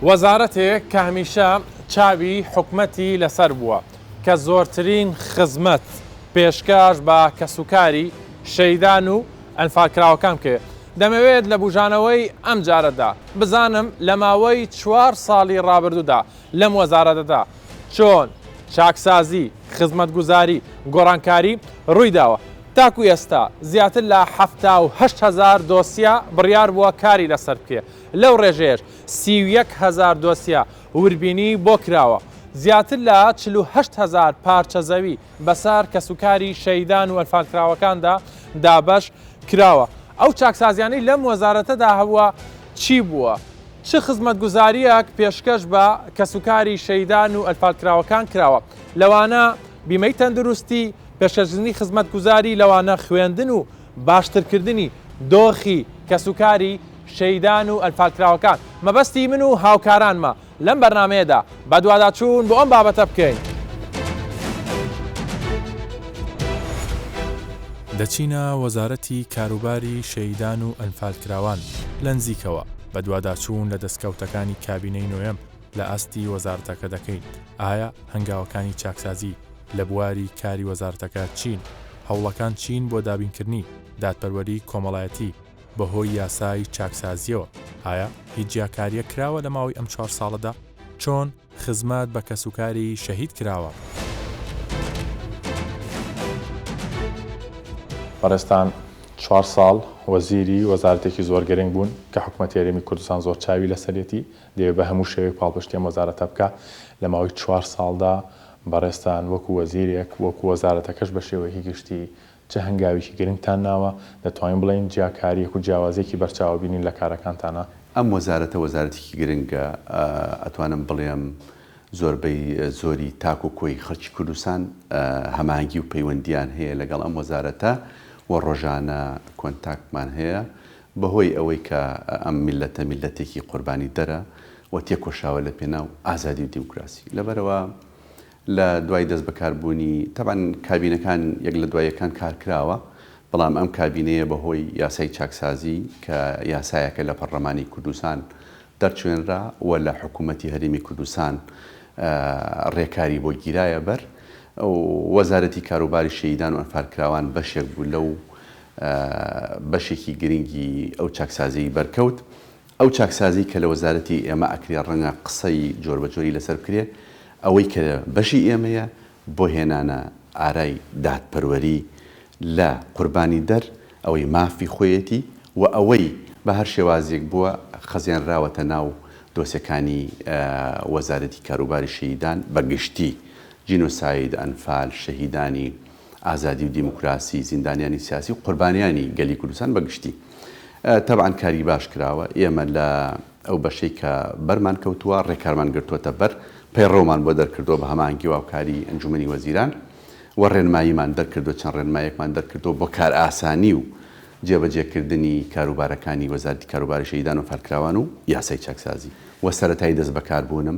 وەزارەتێک کە هەمیشە چاوی حکومەتی لەسەر بووە کە زۆرترین خزمەت پێشکەش بە کەسوکاری شەیدان و ئەنفالکراوەکان بکێ. دەمەوێت لە بژانەوەی ئەم جارەدا بزانم لە ماوەی 4 ساڵی ڕابردوودا لەم وەزارەتەدا چۆن چاکسازی، خزمەتگوزاری، گۆڕانکاری ڕوویداوە. تاکو ئێستا زیاتر لە 78,000 دۆسیا بڕیار بووە کاری لەسەر بکێ. لەو ڕێژێش 31,000 دۆسیا وربینی بۆ کراوە. زیاتر لە 48,000 پارچە زەوی بەسەر کەسوکاری شەیدان و ئەنفالکراوەکاندا دابەش کراوە. ئەو چاکسازیانەی لەم وەزارەتەدا هەبووە چی بووە؟ چه خزمەتگوزاریەک پێشکەش بە کەسوکاری شەیدان و ئەنفالکراوەکان کراوە؟ لەوانە بیمەی تەندروستی، پێشکەشکردنی خزمەتگوزاری، لەوانە خوێندن و باشترکردنی دۆخی کەسوکاری شەیدان و ئەنفالکراوەکان. مەبەستی من و هاوکارانمە لەم بەرنامەیەدا بە دوواداچوون بۆ ئەم بابەتە بکەین. دەچینە وەزارەتی کاروباری شەیدان و ئەنفالکراوان لە نزیکەوە بە دوواداچوون لە دەستکەوتەکانی کابینەی نوێم لە ئاستی وەزارەتەکە دەکەین. ئایا هەنگاوەکانی چاکسازی لە بواری کاری وەزارەتەکە چین؟ هەوڵەکان چین بۆ دابینکردنی دادپەروەری کۆمەڵایەتی بەهۆی یاسای چاکسازیەوە؟ ئایا هیچ جیاکاریە کراوە لە ماوەی ئەم 4 ساڵەدا؟ چۆن خزمەت بە کەسوکاری شەهید کراوە؟ بەڕێستان 4 ساڵ وەزیری وەزارەتێکی زۆر گەرنگ بوون کە حکوومەتی هەرێمی کوردستان زۆر چاوی لەسەرەتی دەوێت بە هەموو شێوەیەک پاڵپشتیان وەزارەتە بکە. لە ماوەی 4 ساڵدا بەڕێستان وەکو وەزیرێک وەکو وەزارەتەکەش بە شێوەیەکی گشتی چه هەنگاویکی گرنگتان ناوە؟ دەتوانین بڵێن جیاکاریەک و جیاوازێکی بەرچاو بینین لە کارەکانتانە؟ ئەم وەزارەتە وەزارەتێکی گرنگە. ئەتوانم بڵێم زۆربەی زۆری تاک و کۆی خەڵکی کوردستان هەماهەنگی و پەیوەندیان هەیە لەگەڵ ئەم وەزارەتە و ڕۆژانە کۆنتاکتمان هەیە بەهۆی ئەوەی کە ئەم میلەتە میلەتێکی قوربانی دەرە و تێکۆشاوە لە پێناو ئازادی و دیموکراسی. لەبەرەوە لە دوای دەست بەکاربوونی تەبەن کابینەکان یەک لە دوایەکان کارکراوە، بەڵام ئەم کابینەیە بەهۆی یاسای چاکسازی کە یاسایەکە لە پەرلەمانی کوردستان دەرچوێنرا و لە حکوومەتی هەرێمی کوردستان ڕێکاری بۆ گیرایە بەر وەزارەتی کاروباری شەیدان و ئەنفالکراوان بەشێک بوو لەو بەشێکی گرنگی ئەو چاکسازی بەرکەوت. ئەو چاکسازی کە لە وەزارەتی ئێمە ئەکرێ ڕەنگە قسەی جۆر بەجۆری لەسەر بکرێ ئەوەی کە بەشی ئێمەیە بۆ هێنانە ئارای دادپەروەری لە قوربانی دەر، ئەوەی مافی خۆیەتی و ئەوەی بە هەر شێوازێک بووە خەزیانراوەتە ناو دۆسیەکانی وەزارەتی کاروباری شەیدان بەگشتی جینۆساید، ئەنفال، شەهیدانی ئازادی و دیموکراسی، زیندانیانی سیاسی و قوربانیانی گەلی کوردستان بەگشتی. تەبعاً کاری باش کراوە. ئێمە لە ئەو بەشەی کە بەرمان کەوتووە ڕێکارمان گرتووەتە بەر، پەیڕۆمان بۆ دەرکردەوە بە هەماهەنگی و هاوکاری ئەنجومەنی وەزیران و ڕێنماییمان دەرکردو، چەند ڕێنمایەکمان دەرکردەوە بۆ کار ئاسانی و جێبەجێکردنی کاروبارەکانی وەزارەتی کاروباری شەیدان و ئەنفالکراوان و یاسای چاکسازی. و سەرەتایی دەست بەکاربوونم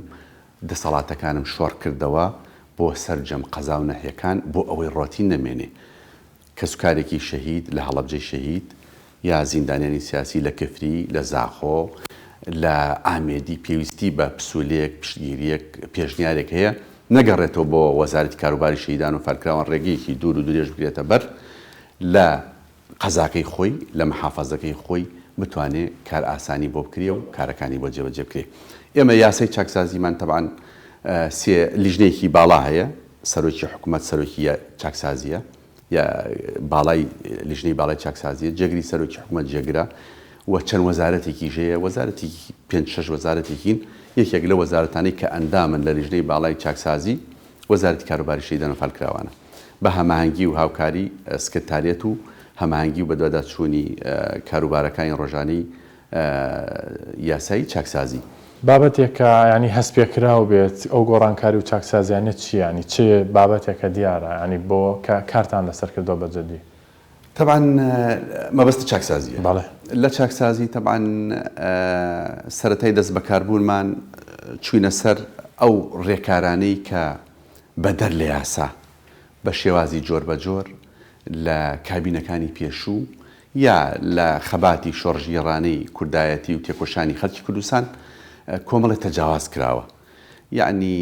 دەسەڵاتەکانم شۆڕ کردەوە بۆ سەرجەم قەزا و نەحیەکان بۆ ئەوەی ڕۆتین نەمێنێ کەسوکارێکی شەهید لە هەڵەبجەی شەهید یا زیندانیانی سیاسی لە کفری، لە زاخۆ، لە ئامێدی پێویستی بە پسولێک، پشتگیریەک، پێشنیارێک هەیە نەگەڕێتەوە بۆ وەزارەتی کاروباری شەیدان و ئەنفالکراوان ڕێگەیەکی دوور و درێژ بگرێتە بەر لە قەزاکەی خۆی، لە محافەزەکەی خۆی بتوانێت کار ئاسانی بۆ بکرێ و کارەکانی بۆ جێبەجێ بکرێ. ئێمە یاسای چاکسازیمان تەبعاً سێ لیژنەیەکی باڵا هەیە. سەرۆکی حکوومەت سەرۆکی چاکسازیە یا باڵای لیژنەی باڵای چاکسازیە، جێگری سەرۆکی حکوومەت جێگرە و چەند وەزارەتێکی ژەیە، وەزارەتی 5-6 وەزارەتێکین. یەکێک لە وەزارەتانەی کە ئەندامن لە لیژنەی باڵای چاکسازی وەزارەتی کاروباری شەیدان و ئەنفالکراوانە بە هەماهەنگی و هاوکاری سکرتاریەت و هەماهەنگی و بە دوواداچوونی کاروبارەکانی ڕۆژانەی یاسایی چاکسازی. بابەتێکە ینی هەستپێکراو بێت ئەو گۆڕانکاری و چاکسازیانێت چی؟ ینی چه بابەتێکە دیارە ینی بۆ کە کارتان لەسەر کردەوە بەجددی؟ طبعاً مەبەستی چاکسازیە. بەڵێ لە چاکسازی طبعاً سەرەتای دەست بەکاربوونمان چوینە سەر ئەو ڕێکارانەی کە بەدەر لە یاسا بە شێوازی جۆر بە جۆر لە کابینەکانی پێشوو یا لە خەباتی شۆڕژگێڕانەی کوردایەتی و تێکۆشانی خەڵکی کوردستان کۆمەڵی تەجاواز کراوە. یعنی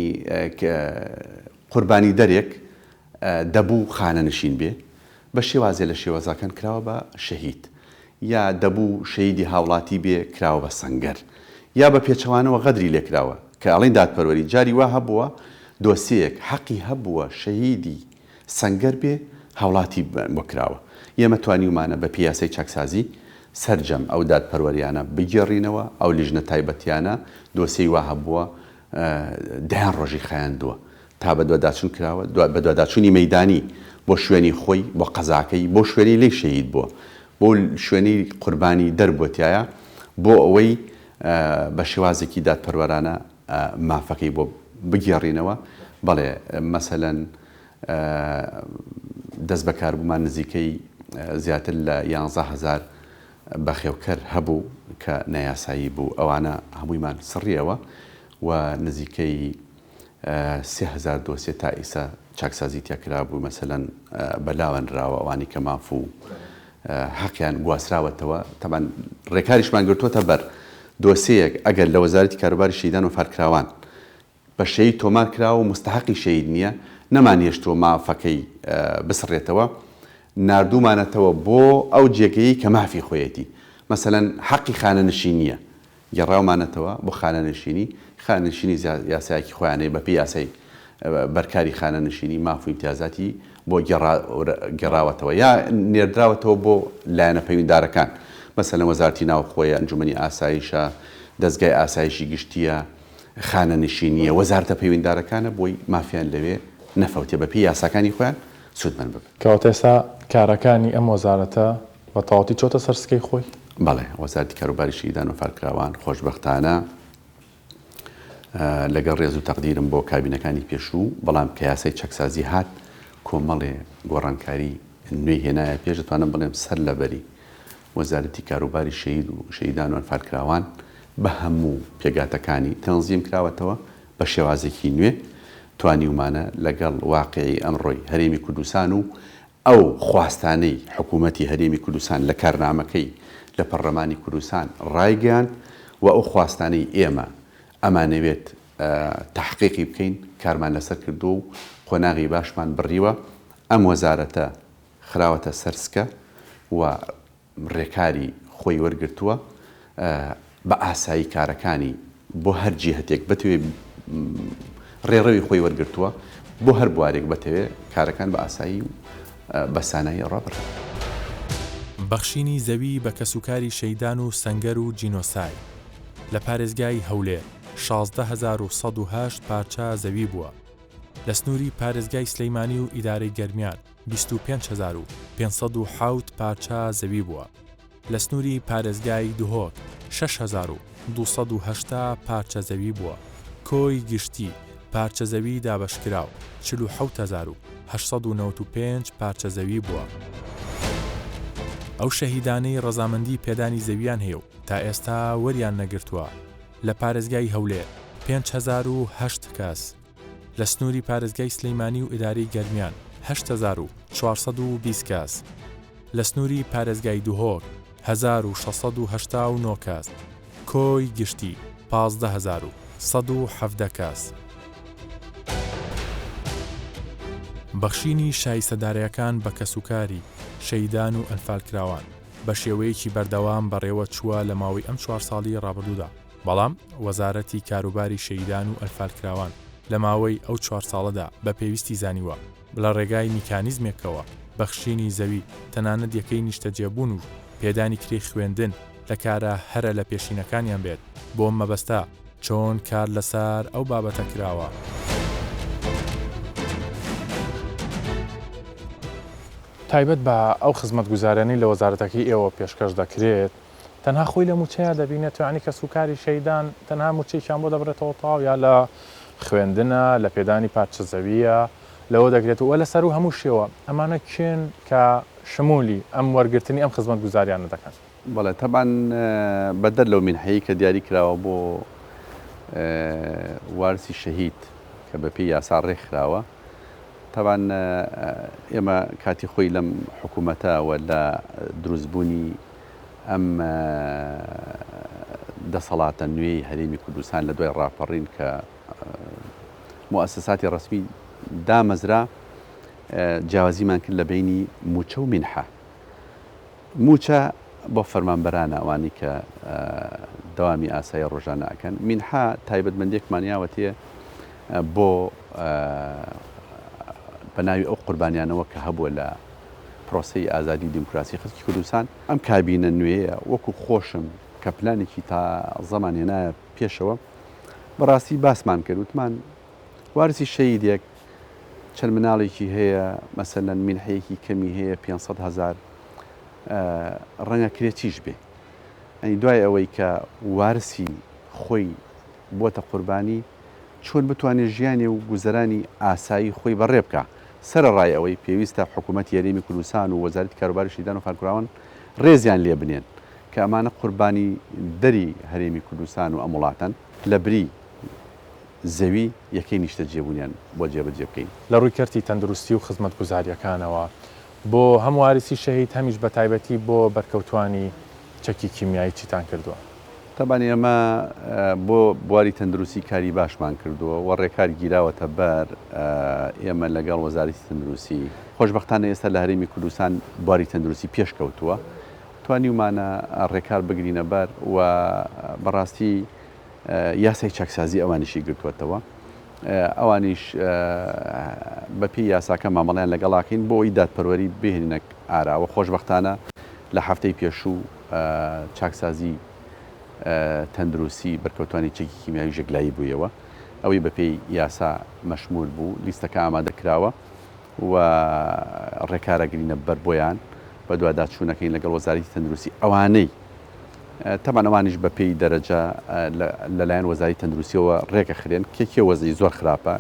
قوربانی دەرێک دەبوو خانەنشین بێ بە شێوازێ لە شێوەزەکان کراوە بە شەهید، یا دەبوو شەیدی هاوڵاتی بێ کراوە بە سەنگەر، یا بە پێچەوانەوە غەدری لێکراوە کە ئەڵین دادپەروەری جاری وا هەبووە دۆسیەک حەقی هەبووە شەهیدی سەنگەر بێ هاوڵاتی بۆ کراوە. ئێمە توانیومانە بە پیاسەی چەکسازی سەرجەم ئەو دادپەروەریانە بگێڕینەوە، ئەو لیژنە تایبەتیانە دۆسیی وا هەبووە دەیان ڕۆژی خایاندووە تا بە دووەداچوون کراوە، بە دووەداچوونی مەیدانی بۆ شوێنی خۆی بۆ قەزاکەی بۆ شوێنی لێی شەهید بووە، بۆ شوێنی قوربانی دەربووتایە بۆ ئەوەی بە شێوازێکی دادپەروەرانە مافەکەی بۆ بگێڕینەوە. بەڵێ مەسەلەن دەست بەکاربوومان نزیکەی زیاتر لە 11,000 بەخێوکەر هەبوو کە نایاسایی بوو، ئەوانە هەموویمان سڕیەوە و نزیکەی 3,000 دۆسیە تا ئیسا چاکسازی تێکرا بوو مەسەلەن بەلاوەنراوە ئەوانی کە ماف و حەقیان گواسراوەتەوە. تەمان ڕێکاریشمان گرتووەتە بەر دۆسەیەک ئەگەر لە وەزارەتی کاروباری شەیدان و فارکراوان بە شەید تۆمار کراوە و مستحقی شەید نییە، نەمانهێشتووە مافەکەی بسڕێتەوە، ناردوومانەتەوە بۆ ئەو جێگەیی کە مافی خۆیەتی، مەسەلەن حەقی خانەنشینیە گەڕاومانەتەوە بۆ خانەنشینی، خانەنشینی یاسایەکی خۆیانەیە بەپێی یاسای بەرکاری خانەنشینی ماف و ئیمتیازاتی بۆ گەڕاوەتەوە یا نێردراوەتەوە بۆ لایەنە پەیوەنددارەکان، مەسەلەن وەزارەتی ناوخۆیە، ئەنجومەنی ئاسایشە، دەستگای ئاسایشی گشتیە، خانەنشینیە، وەزارەتە پەیوەنددارەکانە بۆی مافیان لەوێ نەفەوتێ بەپێی یاساکانی خۆیان سودمەند ببن. کەواتە ئێستا کارەکانی ئەم وەزارەتە بە تەواوەتی چۆتە سەر سکەی خۆی؟ بەڵێ، وەزارەتی کاروباری شەیدان و فارکراوان خۆشبەختانە لەگەڵ ڕێز و تەقدیرم بۆ کابینەکانی پێشوو، بەڵام کە یاسای چەکسازی هات کۆمەڵێ گۆڕانکاری نوێی هێنایە پێش، دەتوانم بڵێم سەر لەبەری وەزارەتی کاروباری شەیدان و فارکراوان بە هەموو پێگاتەکانی تەنزیم کراوەتەوە بە شێوازێکی نوێ، توانیومانە لەگەڵ واقعی ئەمڕۆی هەرێمی کوردستان و ئەو خواستانەی حکوومەتی هەرێمی کوردستان لە کارنامەکەی لە پەرلەمانی کوردستان ڕایگەیاند و ئەو خواستانەی ئێمە ئەمانەوێت تحقیقی بکەین کارمان لەسەر کردو و خۆناغی باشمان بڕیوە. ئەم وەزارەتە خراوەتە سەرسکە و ڕێکاری خۆی وەرگرتووە بە ئاسایی کارەکانی بۆ هەر جیهەتێک بەتوێ ڕێڕەوی خۆی وەرگرتووە بۆ هەر بوارێک بەتەوێ کارەکان بە ئاسایی و بە سانایی ڕابڕێ. بەخشینی زەوی بە کەسوکاری شەیدان و سەنگەر و جینۆسای لە پارێزگای هەولێر 16,108 پارچە زەوی بووە. لە سنووری پارێزگای سلەیمانی و ئیدارەی گەرمیان 25,507 پارچە زەوی بووە. لە سنووری پارێزگای دهۆک 6,280 پارچە زەوی بووە. کۆی گشتی پارچە زەوی دابەشکراو 47,895 پارچە زەوی بووە. ئەو شەهیدانەی ڕەزامەندی پێدانی زەویان هەیە و تا ئێستا وەریان نەگرتووە لە پارێزگای هەولێر 5,008 کەس، لە سنووری پارێزگای سلەیمانی و ئیدارەی گەرمیان 8,420 کەس، لە سنووری پارێزگای دوهۆک 1,689 کەس، کۆی گشتی 15,117 کەس. بەخشینی شایستەدارەکان بە کەسوکاری شەیدان و ئەنفالکراوان بە شێوەیەکی بەردەوام بەڕێوە چووە لە ماوەی ئەم 4 ساڵی ڕابردوودا، بەڵام وەزارەتی کاروباری شەیدان و ئەنفالکراوان لە ماوەی ئەو 4 ساڵەدا بە پێویستی زانیوە لە ڕێگای میکانیزمێکەوە بەخشینی زەوی تەنانەت یەکەی نیشتەجێبوون و پێدانی کری خوێندن لە کارە هەرە لە پێشینەکانیان بێت بۆ مەبەستە چۆن کار لەسەر ئەو بابەتە کراوە. تایبەت بە ئەو خزمەتگوزارانی لە وەزارەتەکەی ئێوە پێشکەش دەکرێت، تەنها خۆی لە موچەیە دەبینێت توانی کەسوکاری شەیدان تەنها موچەیەکیان بۆ دەبرێتەوە تەواو یا لە خوێندنە لە پێدانی پارچە زەویە لەوە دەگرێت و لەسەر و هەموو شێوە ئەمانە کێن کە شمولی ئەم وەرگرتنی ئەم خزمەتگوزاریانە دەکەن. بەڵێ تەبان بەدەر لەو مینحەیە کە دیاری کراوە بۆ وارسی شەهید کە بەپێی یاسا ڕێکخراوە، تەبان ئێمە کاتی خۆی لەم حکوومەتەوە لە دروستبوونی ئەم دەسەڵاتە نوێی هەرێمی کوردستان لە دوای ڕاپەڕین کە مؤسساتی ڕسمی دامەزرا جیاوازیمان کرد لە بینی موچە و منحە. موچە بۆ فەرمانبەرانە ئەوانی کە دەوامی ئاسایی ڕۆژانە ئەکەن، منحە تایبەتمەندێکمانیاوە تێ بۆ بەناوی ئەو قوربانیانەوە کە هەبووە لە پرۆسی ئازادی دیموکراسی خەڵکی کوردستان. ئەم کابینە نوێیە وەکو خۆشم کە پلانێکی تا زەمانێنایە پێشەوە بەڕاستی باسمان کرد، وتمان وارسی شەیدێک چەند مناڵێکی هەیە، مەسەلەن منحەیەکی کەمی هەیە 500,000 ڕەنگە کرێ چیش بێ. ئەنی دوای ئەوەی کە وارسی خۆی بۆتە قوربانی چۆن بتوانێت ژیانی و گوزەرانی ئاسایی خۆی بەڕێ بکە. سەرڕای ئەوەی پێویستە حکوومەت یاریمی کوردستان و وەزارەتی کاروباری شیدان و فالکراون ڕێزیان لێ بنێن کە ئەمانە قوربانی دەری هەرێمی کوردستان و ئەم وڵاتەن لە بری زەوی یەکەی نیشتە جێبوونیان بۆ جێبەجێ بکەین. لە ڕووی کەرتی تەندروستی و خزمەت گوزاریەکانەوە بۆ هەموو وارسی شەهید هەمیش بە تایبەتی بۆ بەرکەوتوانی چەکی کیمیایی چیتان کردووە؟ تەبانی ئەمە بۆ بواری تەندروستی کاری باشمان کردووە و ڕێکار گیراوەتە بەر ئێمە لەگەڵ وەزارەتی تەندروستی. خۆشبەختانە ئێستا لە هەرێمی کوردستان بواری تەندروستی پێشکەوتووە، توانیمانە ڕێکار بگرینە بەر و بەڕاستی یاسای چاکسازی ئەوانیشی گرتووەتەوە. ئەوانیش بەپی یاساکە مامەڵیان لەگەڵاکەین بۆ ئەوی دادپەروەری بهێنینە ئاراوە. خۆشبەختانە لە هەفتەی پێشوو چاکسازی تەندروستی بەرکەوتوانی چەکی کیمیایی ژەگلایی بوویەوە، ئەوەی بەپێی یاسا مەشمول بوو، لیستەکە ئامادە کراوە و ڕێکارەگرینە بەر بۆیان بە دوواداچوونەکەین لەگەڵ وەزارەتی تەندروستی. ئەوانەی تەمان ئەوانیش بەپێی دەرەجە لەلایەن وەزارەتی تەندروستیەوە ڕێکە خرێن، کێ وەزەی زۆر خراپە،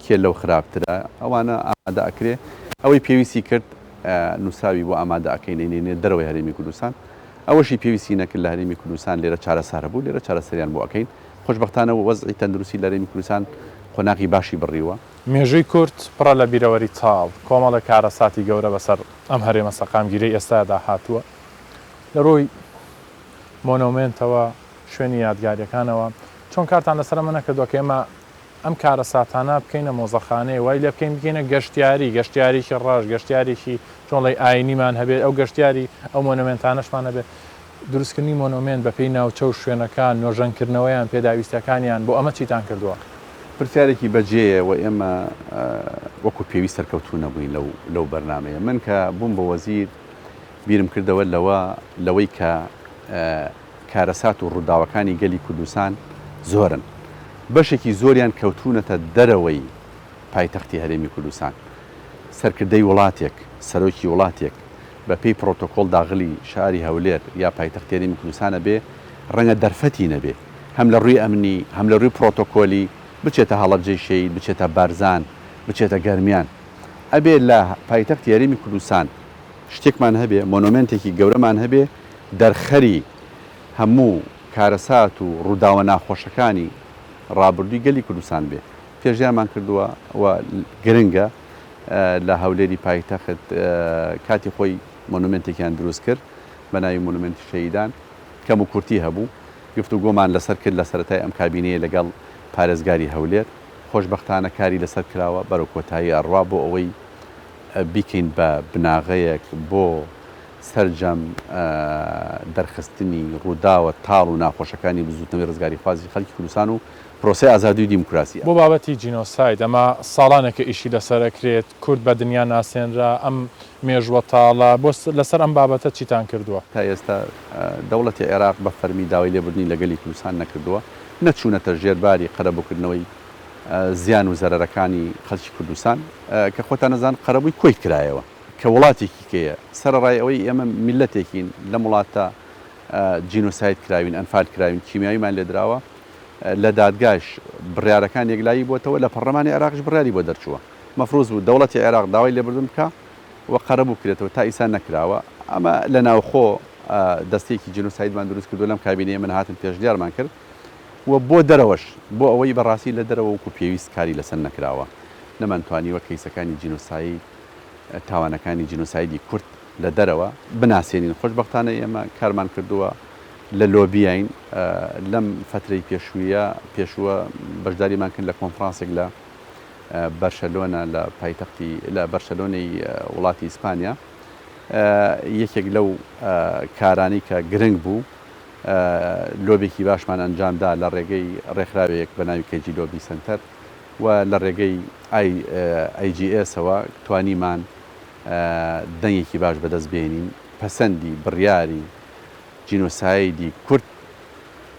کێ لەو خراپترە، ئەوانە ئامادە ئەکرێ. ئەوەی پێویستی کرد نووساوی بۆ ئامادە ئەەکەینێنێ دەرەوەی هەرێمی کوردستان. ئەوەشی پێویستی نەکرد لە هەرێمی کوردستان لێرە چارەسارە بوو، لێرە چارەسەریان بۆ ئەەکەین. خۆشبەختانە وەزعی تەندروستی لە هەرێمی کوردستان قۆناغی باشی بڕیوە. مێژووی کورد پڕە لە بیرەوەری چاڵ، کۆمەڵە کارەساتی گەورە بەسەر ئەم هەرێمە سەقامگیرەی ئێستادا هاتووە. لە ڕۆی مۆنۆمنتەوە شوێنی یادگاریەکانەوە چۆن کارتان لەسەر ئەمە نەکردووە کە ئێمە ئەم کارەساتانە بکەینە مۆزەخانەی وای لێ بکەین بگەینە گەشتیاریکی ڕەش، گەشتیاریکی چۆنڵی ئاینیمان هەبێت، ئەو گەشتیاری ئەو مۆنۆمنتانەشمان هەبێت. دروستکردنی مۆنۆمنت بەپێی ناوچە و شوێنەکان، نۆژەنکردنەوەیان، پێداویستەکانیان بۆ ئەمە چیتان کردووە؟ پرسیارێکی بەجێیە و ئێمە وەکو پێویست سەرکەوتوو نەبووین لەو بەرنامەیە. من کە بووم بە وەزیر بیرم کردەوە لەوەی کە کارەسات و ڕووداوەکانی گەلی کوردستان زۆرن، بەشێکی زۆریان کەوتونەتە دەرەوەی پایتەختی هەرێمی کوردستان. سەرکردەی وڵاتێک، سەرۆکی وڵاتێک بە پێی پرۆتۆکۆڵ داغلی شاری هەولێر یا پایتەختی هەرێمی کوردستانە بێ، ڕەنگە دەرفەتی نەبێ، هەم لە ڕووی ئەمنی، هەم لە ڕووی پرۆتۆکۆلی، بچێتە هەڵەبجەی شەید، بچێتە بارزان، بچێتە گەرمیان. ئەبێ لە پایتەختی هەرێمی کوردستان شتێکمان هەبێ، مۆنۆمنتێکی گەورەمان هەبێ، دەرخەری هەموو کارەسات و ڕووداوە ناخۆشەکانی ڕابردووی گەلی کوردستان بێ. پێشیانمان کردووە و گرنگە لە هەولێری پایتەخت کاتی خۆی مۆنومنتێکیان دروست کرد بە ناوی مۆنومنتی شەهیدان، کەم و کورتی هەبوو. گفتوگۆمان لەسەر کرد لە سەرەتای ئەم کابینەیە لەگەڵ پارێزگاری هەولێر. خۆشبەختانە کاری لەسەر کراوە بەرەو کۆتایی ئەڕوا بۆ ئەوەی بیکەین بە بناغەیەک بۆ سەرجەم دەرخستنی ڕووداوە تاڵ و ناخۆشەکانی بزوتنەوەی ڕزگاری خوازی خەڵکی کوردستان و پرۆسەی ئازادی و دیموکراسی. بۆ بابەتی جینۆساید ئەمە ساڵانێکە ئیشی لەسەرەکرێت، کورد بە دنیا ناسێنرا، ئەم مێژوە تاڵە بۆ لەسەر ئەم بابەتە چیتان کردووە؟ تا ئێستا دەوڵەتی عێراق بە فەرمی داوای لێبوردنی لەگەلی کوردستان نەکردووە، نەچوونەتە ژێرباری قەرەبووکردنەوەی زیان و زەرەرەکانی خەڵکی کوردستان کە خۆتان نەزان قەرەبووی کۆی کرایەوە کە وڵاتێکی کەیە. سەرڕای ئەوەی ئێمە میلەتێکین لە وڵاتە جینۆساید کراوین، ئەنفال کراوین، کیمیاییمان لێدراوە، لە دادگاش بڕیارەکان یەکلایی بۆتەوە، لە پەرلەمانی عێراقش بڕیاری بۆ دەرچووە. مەفروض بوو دەوڵەتی عێراق داوای لێبوردن بکە و قەرەبوو کرێتەوە، تا ئیسان نەکراوە. ئەمە لە ناوخۆ دەستێکی جینۆسایدمان دروست کردو، لەم کابینەیە من هاتن پێشدیارمان کرد و بۆ دەرەوەش بۆ ئەوەی بەڕاستی لە دەرەوە وەکو پێویست کاری لەسەر نەکراوە. نەمانتوانیوە کەیسەکانی جینۆساید، تاوانەکانی جینۆسایدی کورد لە دەرەوە بناسیێنین. خۆشبەختانە ئێمە کارمان کردووە لە لۆبیین لەم فترەی پێشووە بەشداریمان کرد لە کۆنفرانسێک لە بەرشەلۆنە لە پایتەختی لە بەرشەلۆنەی وڵاتی ئیسپانیا یەکێک لەو کارانی کە گرنگ بوو لۆبێکی باشمان ئەنجامدا لە ڕێگەی ڕێکخراوەیەک بە ناوی کەیجی لۆبی سنتەر و لە ڕێگەی IGS-ەوە توانیمان دەنگێکی باش بەدەست بێنین پەسەندی بڕیاری جینۆسایدی کورد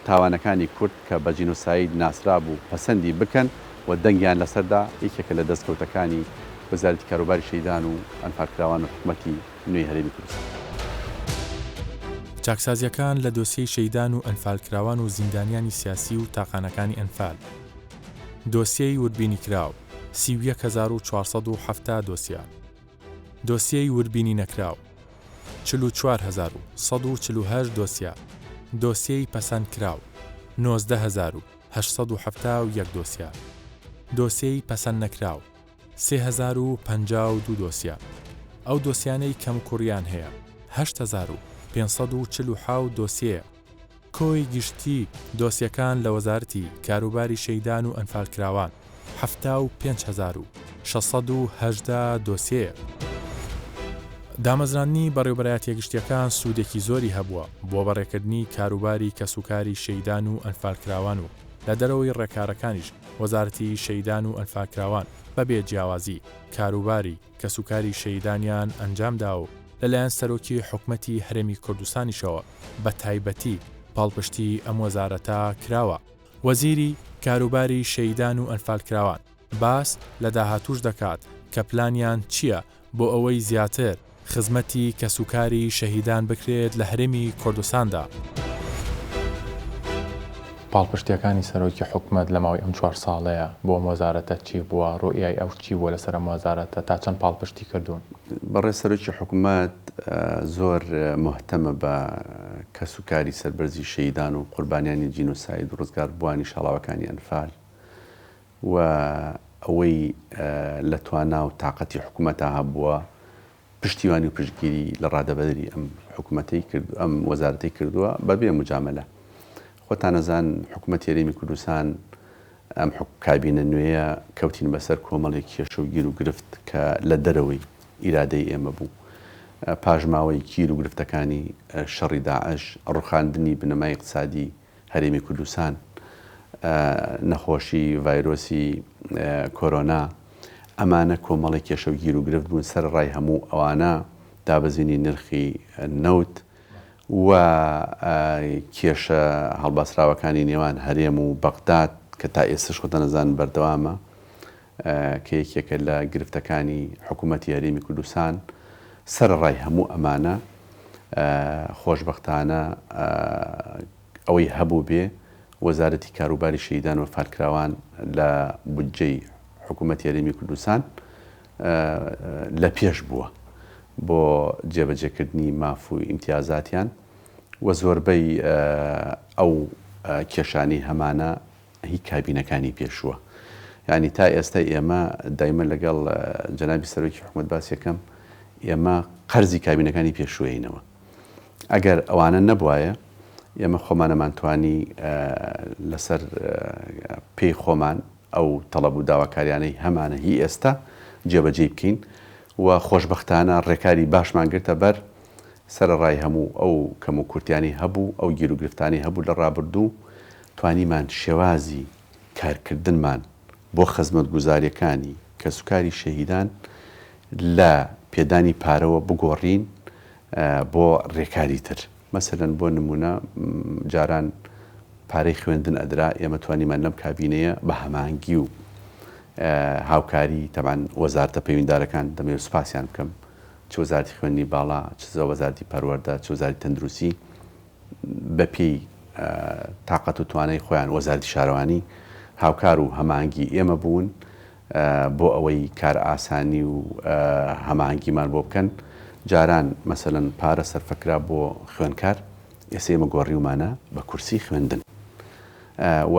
تاوانەکانی کورد کە بە جینۆساید ناسرا بوو پەسەندی بکەن و دەنگیان لەسەردا یەکێکە لە دەستکەوتەکانی وەزارەتی کاروباری شەیدان و ئەنفالکراوان و حکومەتی نوێی هەرێمی کوردستان. چاکسازیەکان لە دۆسیەی شەیدان و ئەنفالکراوان و زیندانیانی سیاسی و تاقانەکانی ئەنفال. دۆسیەی وربینی کراو 31,470 دۆسیە. دۆسیەی وربینی نەکراو 44,148 دۆسیە. دۆسیەی پەسەند کراو 19,871 دۆسیە. دۆسیەی پەسەند نەکراو 3,052 دۆسیە. ئەو دۆسیانەی کەم کوڕیان هەیە 8,547 دۆسیە. کۆی گشتی دۆسیەکان لە وەزارەتی کاروباری شەیدان و ئەنفالکراوان 75,618 دۆسیە. دامەزرانی بەڕێوەبەرایەتیە گشتیەکان سوودێکی زۆری هەبووە بۆ بەڕێکردنی کاروباری کەسوکاری شەیدان و ئەنفالکراوان و لە دەرەوەی ڕێکارەکانیش وەزارەتی شەیدان و ئەنفالکراوان بەبێ جیاوازی کاروباری کەسوکاری شەیدانیان ئەنجامدا و لەلایەن سەرۆکی حکومەتی هەرێمی کوردستانیشەوە بە تایبەتی پاڵپشتی ئەم وەزارەتە کراوە. وەزیری کاروباری شەیدان و ئەنفالکراوان باس لە داهاتوش دەکات کە پلانیان چییە بۆ ئەوەی زیاتر خزمەتی کەسوکاری شەهیدان بکرێت لە هەرێمی کوردستاندا. پاڵپشتیەکانی سەرۆکی حکومەت لە ماوەی ئەم 4 ساڵەیە بۆ وەزارەتە چی بووە ڕۆیای ئەو چی بووە لەسەر ئەم وەزارەتە تا چەند پاڵپشتی کردوون؟ بەڕێ سەرۆکی حکومەت زۆر مهتەمە بە کەسوکاری سەربەرزی شەیدان و قوربانیانی جینۆساید و ڕزگار بووانی شاڵاوەکانی ئەنفال و ئەوەی لە توانا و تااقەتی حکوومەتە هەبووە پشتیوانی و پشتگیری لە ڕادەبەری ئەم حکوومەتەی کرد ئەم وەزارەتی کردووە بەبێ مجاملە. خۆتان نەزان حکوومەتی هەرێمی کوردستان ئەم کابینە نوێیە کەوتین بەسەر کۆمەڵێک کێشە و گیر و گرفت کە لە دەرەوەی ئیرادەی ئێمە بوو. پاژماوەی گیر و گرفتەکانی شەڕی داعش، ڕوخاندنی بنەمای اقتصادی هەرێمی کوردستان، نەخۆشی ڤایرۆسی کۆرۆنا، ئەمانە کۆمەڵی کێشە و گیر و گرفت بوون سەر ڕای هەموو ئەوانە دابەزینی نرخی نەوت و کێشە هەڵباسراوەکانی نێوان هەرێم و بەغداد کە تا ئێستش خۆتە نەزان بەردەوامە کە یەکێکە لە گرفتەکانی حکوومەتی هەرێمی کوردستان سەر ڕای هەموو ئەمانە خۆشبەختانە ئەوەی هەبوو بێ وەزارەتی کاروباری شەیدان و ئەنفالکراوان لە بودجەی حکوومەتی هەرێمی کوردستان لە پێش بووە بۆ جێبەجێکردنی ماف و ئیمتیازاتیان و زۆربەی ئەو کێشانی هەمانە هی کابینەکانی پێشووە. یعنی تا ئێستا ئێمە دایمە لەگەڵ جەنابی سەرۆکی حکوومەت باس یەکەم ئێمە قەرزی کابینەکانی پێشووەینەوە. ئەگەر ئەوانە نەبوایە ئێمە خۆمانەمانتوانی لەسەر پێی خۆمان ئەو تەڵەب و داواکاریانەی هەمانە هی ئێستا جێبەجێ بکەین و خۆشبەختانە ڕێکاری باشمان گرتە بەر سەرڕای هەموو ئەو کەم و کورتیانی هەبوو ئەو گیر و گرفتانی هەبوو لە ڕابردوو توانیمان شێوازی کارکردنمان بۆ خزمەت گوزاریەکانی کەسوکاری شەهیدان لە پێدانی پارەوە بگۆڕین بۆ ڕێکاری تر. مەسەلەن بۆ نمونە جاران پارەی خوێندن ئەدرا ئێمە توانیمان لەم کابینەیە بە هەمانگی و هاوکاری تەمان وەزارتە پەیوەنددارەکان دەمەوێت سوپاسیان بکەم چ وەزارەتی خوێندنی باڵا چ وەزارەتی پەروەردە چ وەزارەتی تەندروستی بەپێی تااقەت و توانای خۆیان وەزارەتی شارەوانی هاوکار و هەمانگی ئێمە بوون بۆ ئەوەی کار ئاسانی و هەماهنگگیمان بۆ بکەن. جاران مەسەلەن پارە سەرفەکرا بۆ خوێنکار ئێستا ئێمە گۆڕیومانە بە کورسی خوێندن و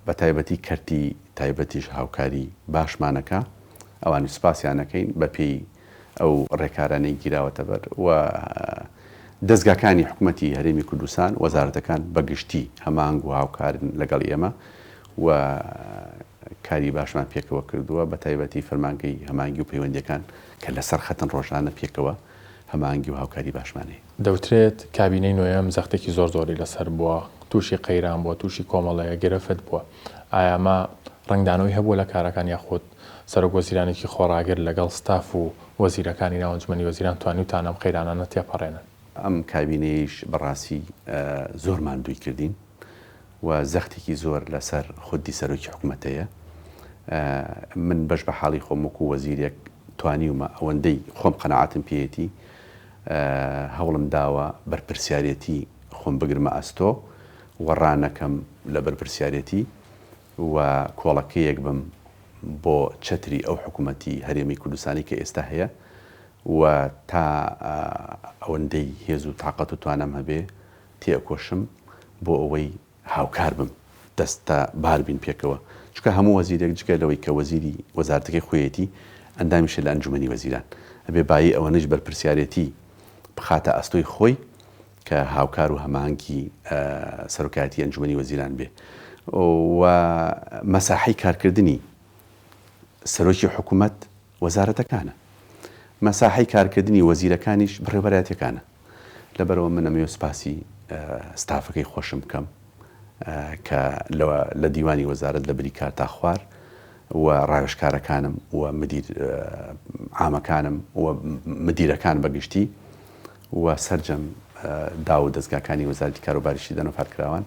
بە تایبەتی کەرتی تایبەتیش هاوکاری باشمانەکە ئەوانی سوپاسیانەکەین بە پێی ئەو ڕێکارانەی گیراوەتە بەر و دەستگاکانی حکوومەتی هەرێمی کوردستان وەزارەتەکان بەگشتی هەمانگ و هاوکارن لەگەڵ ئێمە و کاری باشمان پێکەوە کردووە بە تایبەتی فەرمانگەی هەمانگی و پەیوەندیەکان کە لەسەر خەتن ڕۆژانە پێکەوە هەمانگی و هاوکاری باشمانەیە. دەوترێت کابینەی نوێم زەختێکی زۆری لەسەر بووە، تووشی قەیران بووە، تووشی کۆمەڵەیە گرفت بووە. ئایامە ڕنگدانەوەی هەبووە لە کارەکان یاخود سەرۆک وەزیرانێکی خۆڕاگر لەگەڵ ستاف و وەزیرەکانی ناو ئەنجومەنی وەزیران توانیتان ئەم قەیرانانە تێپەڕێنن؟ ئەم کابینەیەش بەڕاستی زۆرمان دووی کردین و زەختێکی زۆر لەسەر خودی سەرۆکی حکوومەتەیە. من بەش بە حاڵی خۆم وەکو وەزیرێک توانیومە ئەوەندەی خۆم قەنەعاتم پێیەتی هەوڵم داوە بەرپرسیارەتی خۆم بگرمە ئەستۆ و ڕانەکەم لە بەرپرسیارەتی و کۆڵەکەیەک بم بۆ چەتری ئەو حکوومەتی هەرێمی کوردستانی کە ئێستا هەیە و تا ئەوەندەی هێز و تااقەت و توانم هەبێ تێکۆشم بۆ ئەوەی هاوکار بم دەستە باربین پێکەوە چکە هەموو وەزیرێک جگە لەوەی کە وەزیری وەزارەتەکەی خۆیەتی ئەندامیشە لە ئەنجومەنی وەزیران ئەبێ بایی ئەوەنەش بەرپرسیارەتی بخاتە ئەستۆی خۆی کە هاوکار و هەمانگی سەرۆکایەتی ئەنجومەنی وەزیران بێ و مەساحەی کارکردنی سەرۆکی حکوومەت وەزارەتەکانە، مەساحەی کارکردنی وەزیرەکانیش بڕێوەبەرایەتەکانە. لەبەرەوە من ئەمەوێ سوپاسی ستافەکەی خۆشم بکەم کە لە دیوانی وەزارەت لە بری کار تا خوار و ڕاوێژکارەکانم و مدیر عامەکانم و مدیرەکان بەگشتی و سەرجەم دا و دەستگاکانی وەزارەتی کاروباریشی دەن و فەرکراوان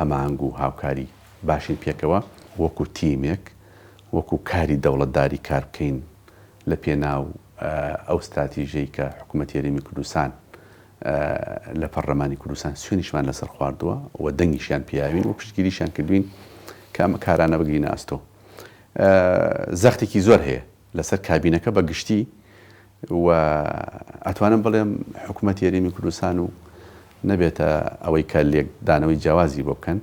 هەماهەنگ و هاوکاری باشین پێکەوە وەکو تیمێک وەکو کاری دەوڵەتداری کار بکەین لە پێناو ئەو استراتیژەی کە حکوومەتی هەرێمی کوردستان لە پەرلەمانی کوردستان سوێنیشمان لەسەر خواردووە و دەنگیشیان پیاوین و پشتگیریشیان کردوین کە ئەمە کارانە بگرینە ئەستۆ. زەختێکی زۆر هەیە لەسەر کابینەکە بەگشتی و ئەتوانم بڵێم حکوومەتی هەرێمی کوردستان و نەبێتە ئەوەی کە لێک دانەوەی جیاوازی بۆ بکەن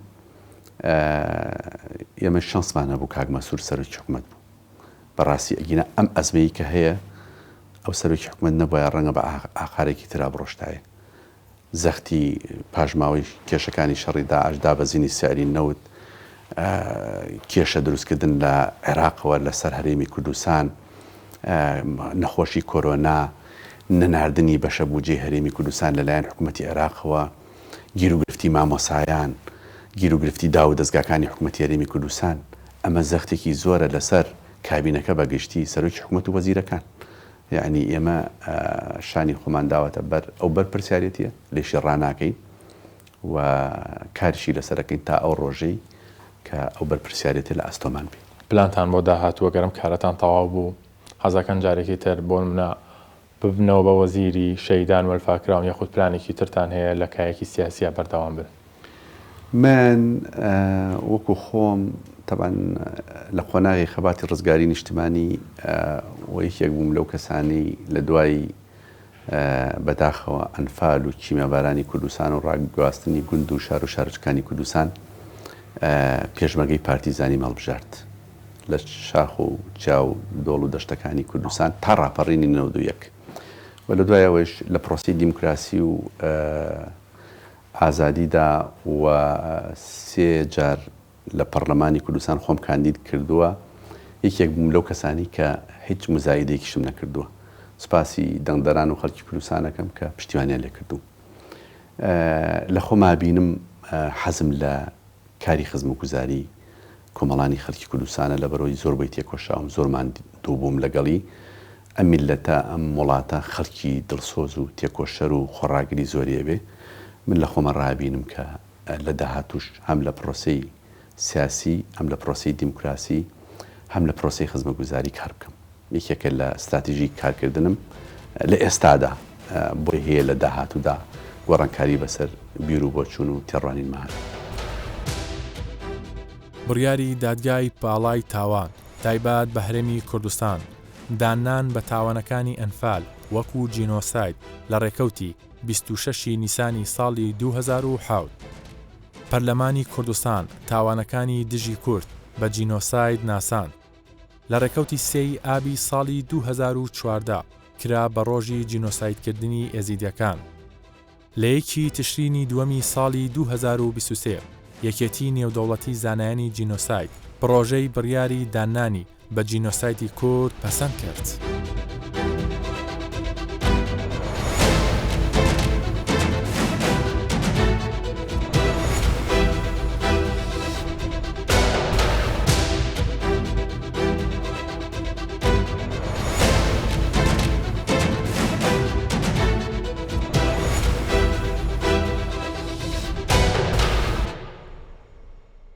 ئێمە شانسمان هەبوو کاک مەسوور سەرۆکی حکوومەت بوو. بەڕاستی ئەگینە ئەم ئەزمەیی کە هەیە ئەو سەرۆکی حکوومەت نەبووە ڕەنگە بە ئاقارێکی ترا بڕۆشتایە. زەختی پاژماوەی کێشەکانی شەڕی داعش دابەزینی سیاری نەوت کێشە دروستکردن لە عێراقەوە لەسەر هەرێمی کوردستان نەخۆشی کۆرۆنا نەناردنی بەشە بوجێ هەرێمی کوردستان لەلایەن حکوومەتی عێراقەوە گیر و گرفتی مامۆسایان گیر و گرفتی دا و دەستگاکانی حکوومەتی هەرێمی کوردستان ئەمە زەختێکی زۆرە لەسەر کابینەکە بەگشتی سەرۆکی حکوومەت و وەزیرەکان. یعنی ئێمە شانی خۆمان داوەتە بەر ئەو بەرپرسیارەتیە لێشی ڕناکەین و کاریشی لەسەرەکەین تا ئەو ڕۆژەی کە ئەو بەرپرسیارەتی لە ئەستۆمان بێ. پلانتان بۆ داهاتووە گەرم کارەتان تەواو بوو حەزەکەن جارێکی تر بۆ منە ببنەوە بە وەزیری شەیدان وەرفاکراون یاخود پلانێکی ترتان هەیە لە کایەکی سیاسیە بەردەوام بن؟ من وەکو خۆم طبعا لە قۆناغی خەباتی ڕزگاری نیشتمانی و یەکێک بووم لەو کەسانی لە دوای بەداخەوە ئەنفال و کیمیابارانی کوردستان و ڕاگواستنی گوند و شار و شارچکانی کوردستان پێشمەرگەی پارتیزانی هەڵبژارد لە شاخ و چاو دۆڵ و دەشتەکانی کوردستان تا ڕاپەڕینی 91 و لە دوایەوەش لە پرۆسی دیموکراسی و ئازادیدا و سێ جار لە پەرلەمانی کوردستان خۆم کاندید کردووە. یەکێک بووم لەو کەسانی کە هیچ مزایدەیەکیشم نەکردووە. سوپاسی دەنگدەران و خەڵکی کوردستانەکەم کە پشتیوانیان لێ کردووم. لە خۆما بینم حەزم لە کاری خزمەتگوزاری کۆمەڵانی خەڵکی کوردستانە لە بەرەوەی زۆربەی تێکۆشاوم زۆرمان دوو بووم لەگەڵی ئەم میلەتە ئەم وڵاتە خەڵکی دڵسۆز و تێکۆشەر و خۆڕاگری زۆریە بێ. من لە خۆمە ڕابینم کە لە داهاتوش هەم لە پرۆسەی سیاسی هەم لە پرۆسەی دیموکراسی هەم لە پرۆسەی خزمەتگوزاری کار بکەم. یەکێکە لە استراتیژی کارکردنم لە ئێستادا بۆی هەیە لە داهاتوودا گۆڕانکاری بەسەر بیر و بۆچوون و تێڕوانین مەهات. بڕیاری دادگای پاڵای تاوان تایبەت بە هەرێمی کوردستان دانان بە تاوانەکانی ئەنفال وەکو جینۆساید لە ڕێکەوتی 26 نیسانی ساڵی 2007 پەرلەمانی کوردستان تاوانەکانی دژی کورد بە جینۆساید ناسان لە ڕێکەوتی 3 ئابی ساڵی 2014 کرا بە ڕۆژی جینۆسایدکردنی ئێزیدیەکان لە یەکی تشرینی دووەمی ساڵی 2023 یەکێتی نێودەوڵەتی زانایانی جینۆساید پرۆژەی بڕیاری دانانی بە جینۆسایدی کورد پەسەند کرد.